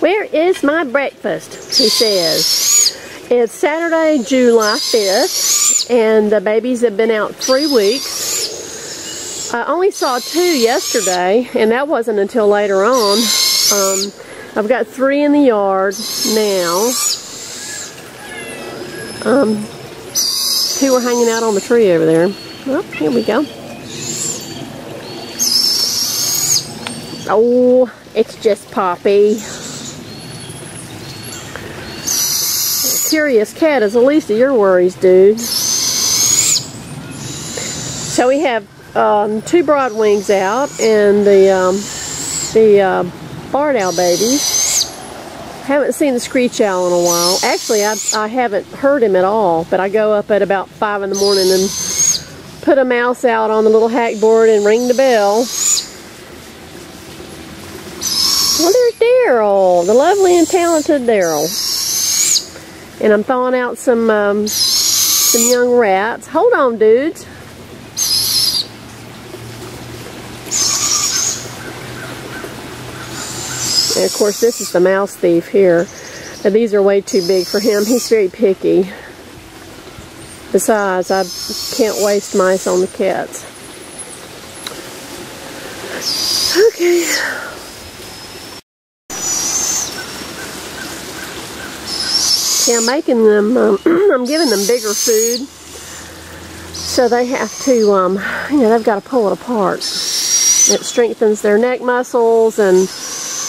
Where is my breakfast? He says. It's Saturday, July 5th, and the babies have been out 3 weeks. I only saw 2 yesterday, and that wasn't until later on. I've got 3 in the yard now. 2 are hanging out on the tree over there. Oh, here we go. Oh, it's just Poppy. Curious cat is the least of your worries, dude. So we have 2 broadwings out, and the barred owl babies. Haven't seen the screech owl in a while. Actually, I haven't heard him at all, but I go up at about 5 in the morning and put a mouse out on the little hack board and ring the bell. Well, there's Daryl, the lovely and talented Daryl. And I'm thawing out some young rats. Hold on, dudes. And of course, this is the mouse thief here. Now, these are way too big for him. He's very picky. Besides, I can't waste mice on the cats. Okay. Yeah, I'm making them, I'm giving them bigger food, so they have to, you know, they've got to pull it apart. It strengthens their neck muscles, and,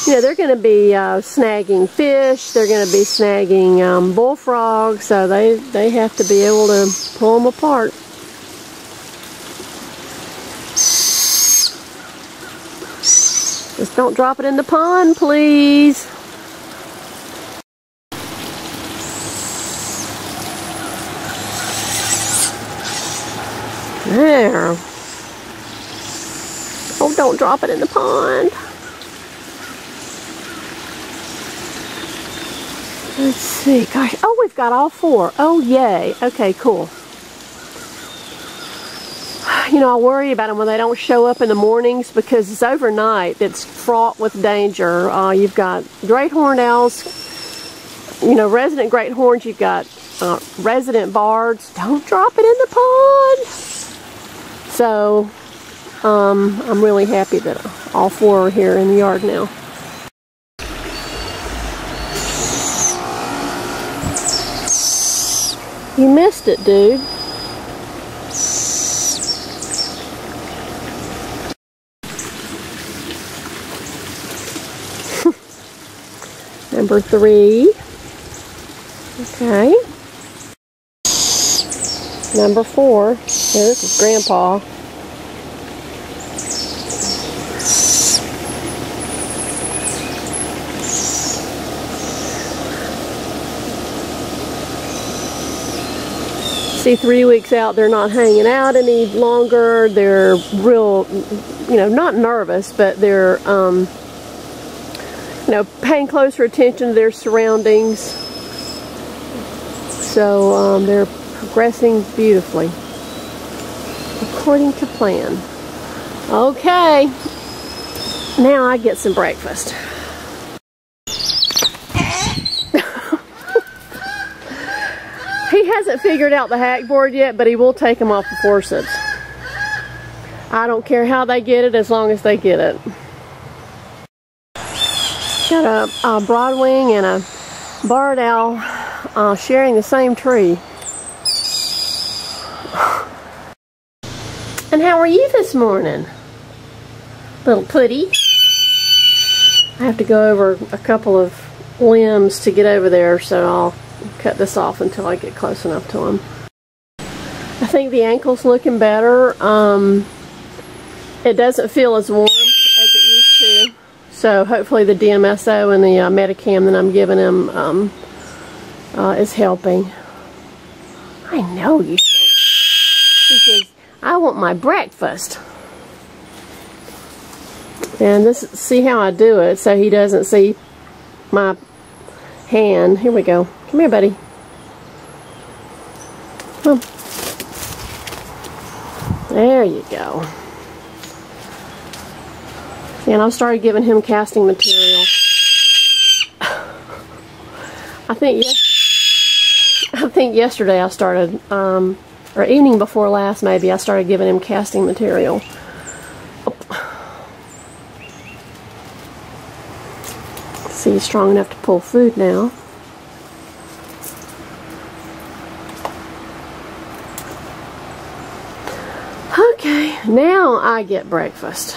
you know, they're going to be snagging fish, they're going to be snagging bullfrogs, so they have to be able to pull them apart. Just don't drop it in the pond, please. There. Oh, don't drop it in the pond. Let's see. Gosh. Oh, we've got all 4. Oh, yay. Okay, cool. You know, I worry about them when they don't show up in the mornings because it's overnight. It's fraught with danger. You've got great horned owls, you know, resident great horns. You've got resident bards. Don't drop it in the pond. So, I'm really happy that all 4 are here in the yard now. You missed it, dude. Number 3. Okay. Number 4. Yeah, this is Grandpa. See, 3 weeks out, they're not hanging out any longer. They're real, you know, not nervous, but they're, you know, paying closer attention to their surroundings. So, they're progressing beautifully, according to plan. Okay, now I get some breakfast. He hasn't figured out the hack board yet, but he will take them off the forceps. I don't care how they get it, as long as they get it. Got a broadwing and a barred owl sharing the same tree. And how are you this morning, little putty? I have to go over a couple of limbs to get over there, so I'll cut this off until I get close enough to them. I think the ankle's looking better. It doesn't feel as warm as it used to, so hopefully the DMSO and the Medicam that I'm giving him is helping. I know you so. Because I want my breakfast. And this, see how I do it so he doesn't see my hand. Here we go. Come here, buddy. Come. There you go. And I started giving him casting material. I think yesterday I started, or evening before last maybe, I started giving him casting material. See, he's strong enough to pull food now. Okay, now I get breakfast.